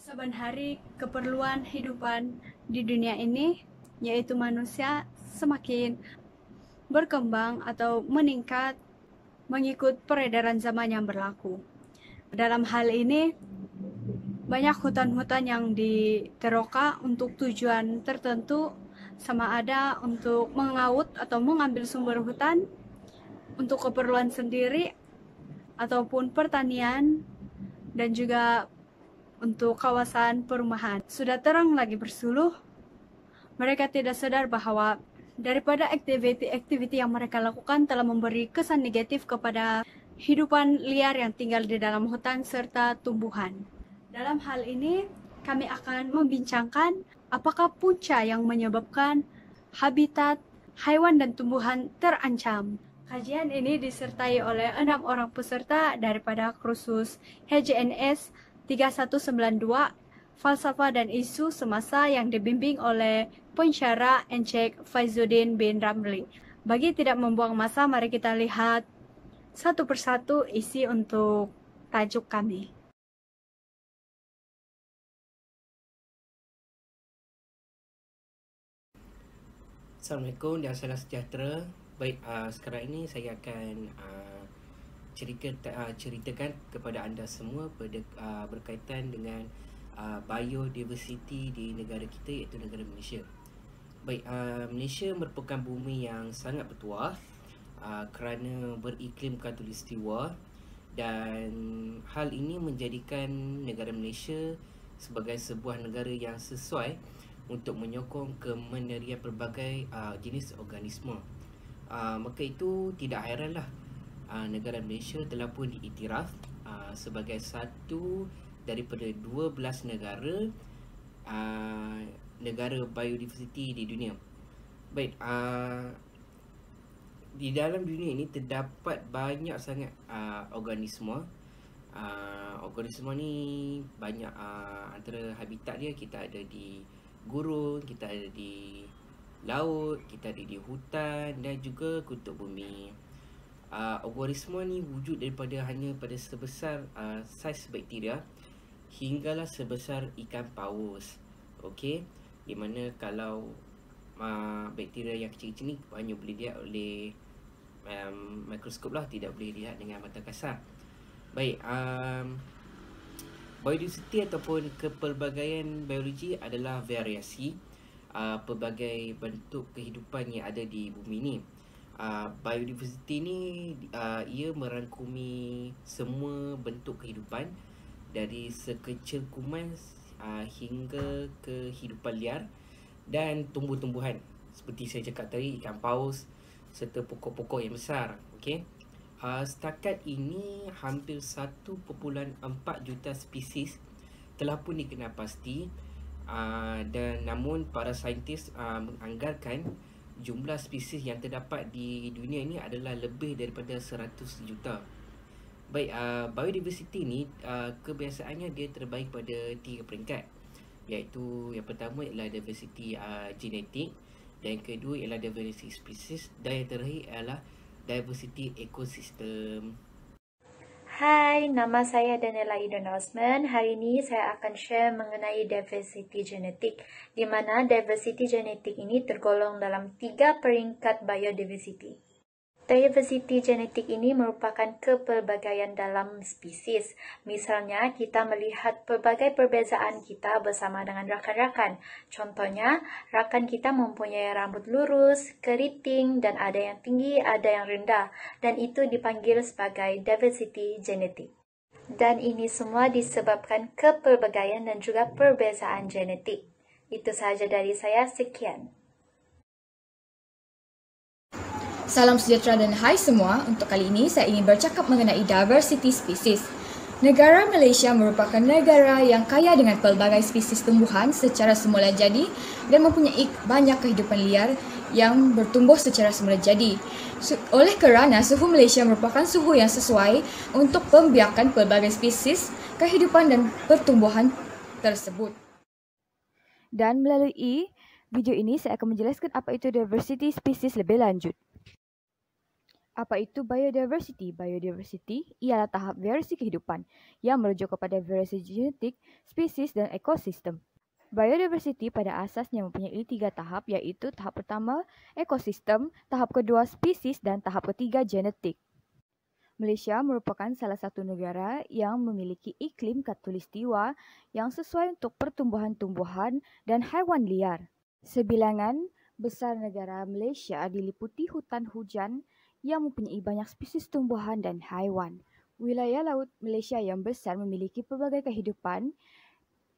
Saban hari keperluan hidupan di dunia ini, yaitu manusia, semakin berkembang atau meningkat mengikut peredaran zaman yang berlaku. Dalam hal ini, banyak hutan-hutan yang diteroka untuk tujuan tertentu, sama ada untuk mengaut atau mengambil sumber hutan untuk keperluan sendiri ataupun pertanian dan juga untuk kawasan perumahan. Sudah terang lagi bersuluh, mereka tidak sadar bahwa daripada aktiviti-aktiviti yang mereka lakukan telah memberi kesan negatif kepada hidupan liar yang tinggal di dalam hutan serta tumbuhan. Dalam hal ini, kami akan membincangkan apakah punca yang menyebabkan habitat haiwan dan tumbuhan terancam. Kajian ini disertai oleh 6 orang peserta daripada kursus HJNS 3192, Falsafah dan Isu Semasa yang dibimbing oleh pensyarah Encik Faizuddin bin Ramli. Bagi tidak membuang masa, mari kita lihat satu persatu isi untuk tajuk kami. Assalamualaikum dan salam sejahtera. Baik, sekarang ini saya akan ceritakan kepada anda semua berkaitan dengan biodiversity di negara kita, iaitu negara Malaysia. Baik, Malaysia merupakan bumi yang sangat bertuah kerana beriklim khatulistiwa, dan hal ini menjadikan negara Malaysia sebagai sebuah negara yang sesuai untuk menyokong kemandirian pelbagai jenis organisma. Maka itu tidak hairanlah negara Malaysia telah pun diiktiraf sebagai satu daripada 12 negara biodiversity di dunia. Baik, di dalam dunia ini terdapat banyak sangat organisma. Organisma ni banyak, antara habitat dia kita ada di gurun, kita ada di laut, kita ada di hutan dan juga kutub bumi. Organisma ni wujud daripada hanya pada sebesar saiz bakteria hinggalah sebesar ikan paus. Okey, di mana kalau bakteria yang kecil-kecil ni hanya boleh dilihat oleh mikroskop lah, tidak boleh dilihat dengan mata kasar. Baik, biodiversity ataupun kepelbagaian biologi adalah variasi pelbagai bentuk kehidupan yang ada di bumi ni. Biodiversity ni ia merangkumi semua bentuk kehidupan dari sekecil kuman hingga kehidupan liar dan tumbuh-tumbuhan seperti saya cakap tadi, ikan paus serta pokok-pokok yang besar. Okey. Setakat ini hampir 1.4 juta spesies telah pun dikenal pasti, dan namun para saintis menganggarkan jumlah spesies yang terdapat di dunia ini adalah lebih daripada 100 juta. Baik, biodiversity ni kebiasaannya dia terbahagi pada 3 peringkat, iaitu yang pertama ialah diversity genetik, dan yang kedua ialah diversity spesies, dan yang terakhir ialah diversity ekosistem. Hai, nama saya Daniela Eden Osman. Hari ini saya akan share mengenai diversity genetik, di mana diversity genetik ini tergolong dalam 3 peringkat biodiversity. Diversity genetik ini merupakan kepelbagaian dalam spesies. Misalnya, kita melihat pelbagai perbezaan kita bersama dengan rakan-rakan. Contohnya, rakan kita mempunyai rambut lurus, keriting, dan ada yang tinggi, ada yang rendah. Dan itu dipanggil sebagai diversity genetik. Dan ini semua disebabkan kepelbagaian dan juga perbezaan genetik. Itu sahaja dari saya, sekian. Salam sejahtera dan hai semua. Untuk kali ini saya ingin bercakap mengenai diversity species. Negara Malaysia merupakan negara yang kaya dengan pelbagai spesies tumbuhan secara semula jadi dan mempunyai banyak kehidupan liar yang bertumbuh secara semula jadi. Oleh kerana suhu Malaysia merupakan suhu yang sesuai untuk pembiakan pelbagai spesies, kehidupan dan pertumbuhan tersebut. Dan melalui video ini saya akan menjelaskan apa itu diversity species lebih lanjut. Apa itu biodiversity? Biodiversity ialah tahap variasi kehidupan yang merujuk kepada variasi genetik, spesies dan ekosistem. Biodiversity pada asasnya mempunyai 3 tahap, iaitu tahap pertama ekosistem, tahap kedua spesies dan tahap ketiga genetik. Malaysia merupakan salah satu negara yang memiliki iklim khatulistiwa yang sesuai untuk pertumbuhan-tumbuhan dan haiwan liar. Sebilangan besar negara Malaysia diliputi hutan hujan yang mempunyai banyak spesies tumbuhan dan haiwan. Wilayah laut Malaysia yang besar memiliki pelbagai kehidupan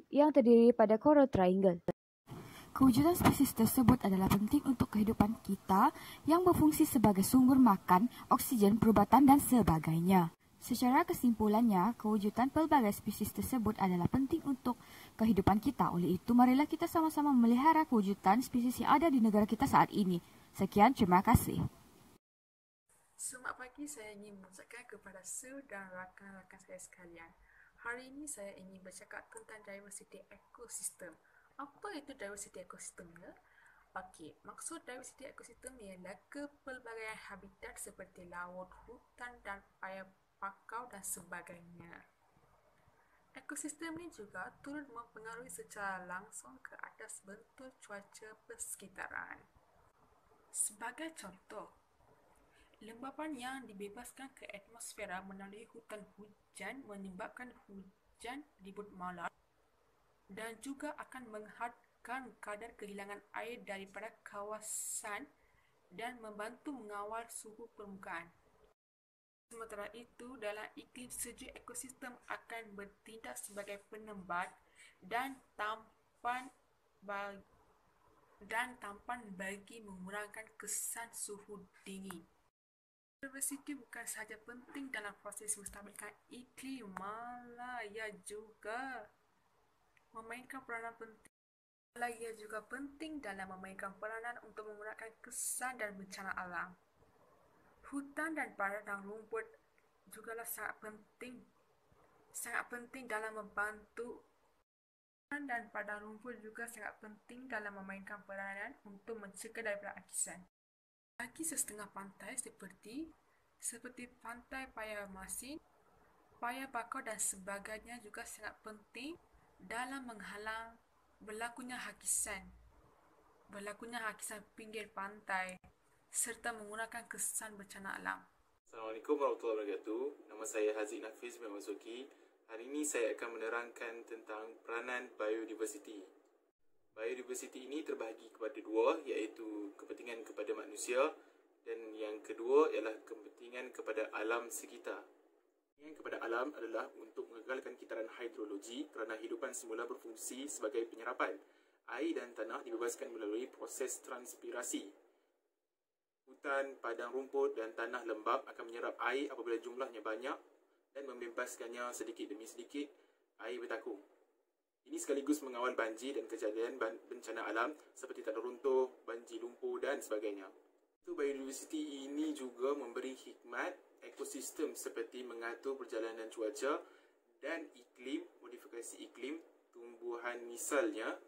yang terdiri pada Coral Triangle. Kewujudan spesies tersebut adalah penting untuk kehidupan kita yang berfungsi sebagai sumber makan, oksigen, perubatan dan sebagainya. Secara kesimpulannya, kewujudan pelbagai spesies tersebut adalah penting untuk kehidupan kita. Oleh itu, marilah kita sama-sama memelihara kewujudan spesies yang ada di negara kita saat ini. Sekian, terima kasih. Selamat pagi, saya ingin mengucapkan kepada Sue dan rakan-rakan saya sekalian. Hari ini saya ingin bercakap tentang diversity ekosistem. Apa itu diversity ekosistem ya? Okey, maksud diversity ekosistem ialah kepelbagaian habitat seperti laut, hutan dan air pakau dan sebagainya. Ekosistem ini juga turut mempengaruhi secara langsung ke atas bentuk cuaca persekitaran. Sebagai contoh, lembapan yang dibebaskan ke atmosfera melalui hutan hujan menyebabkan hujan ribut malam dan juga akan menghadkan kadar kehilangan air daripada kawasan dan membantu mengawal suhu permukaan. Sementara itu, dalam iklim sejuk, ekosistem akan bertindak sebagai penembat dan tampan bagi mengurangkan kesan suhu dingin. Diversity bukan sahaja penting dalam proses menstabilkan iklim, malah ia juga memainkan peranan untuk mengurangkan kesan dan bencana alam. Hutan dan padang rumput jugalah sangat penting dalam membantu. Hutan dan padang rumput juga sangat penting dalam memainkan peranan untuk mencegah daripada akisan. Bagi sesetengah pantai seperti pantai Paya Masin, Paya Bakau dan sebagainya juga sangat penting dalam menghalang berlakunya hakisan pinggir pantai serta mengurangkan kesan bencana alam. Assalamualaikum warahmatullahi wabarakatuh. Nama saya Haziq Nafiz bin Masuki. Hari ini saya akan menerangkan tentang peranan biodiversity. Biodiversity ini terbahagi kepada dua, iaitu kepentingan kepada manusia dan yang kedua ialah kepentingan kepada alam sekitar. Yang kepada alam adalah untuk mengekalkan kitaran hidrologi kerana hidupan semula berfungsi sebagai penyerapan. Air dan tanah dibebaskan melalui proses transpirasi. Hutan, padang rumput dan tanah lembap akan menyerap air apabila jumlahnya banyak dan membebaskannya sedikit demi sedikit, air bertakung. Ini sekaligus mengawal banjir dan kejadian bencana alam seperti tanah runtuh, banjir lumpur dan sebagainya. Biodiversity ini juga memberi hikmat ekosistem seperti mengatur perjalanan cuaca dan iklim, modifikasi iklim, tumbuhan misalnya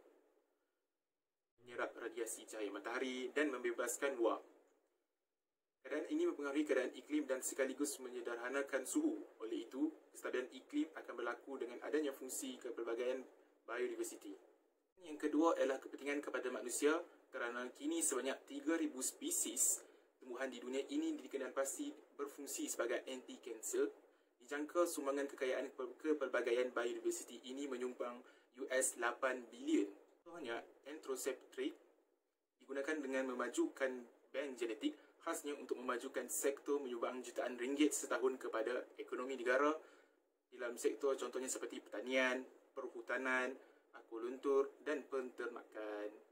menyerap radiasi cahaya matahari dan membebaskan wap. Keadaan ini mempengaruhi keadaan iklim dan sekaligus menyederhanakan suhu. Oleh itu, kestabilan iklim akan berlaku dengan adanya fungsi kepelbagaian biodiversity. Yang kedua ialah kepentingan kepada manusia kerana kini sebanyak 3,000 spesies tumbuhan di dunia ini dikenal pasti berfungsi sebagai anti-kanser. Dijangka sumbangan kekayaan kepelbagaian biodiversity ini menyumbang $8 bilion. Contohnya, anthrocephalic digunakan dengan memajukan bank genetik, khasnya untuk memajukan sektor menyumbang jutaan ringgit setahun kepada ekonomi negara dalam sektor contohnya seperti pertanian, perhutanan, aquaculture dan penternakan.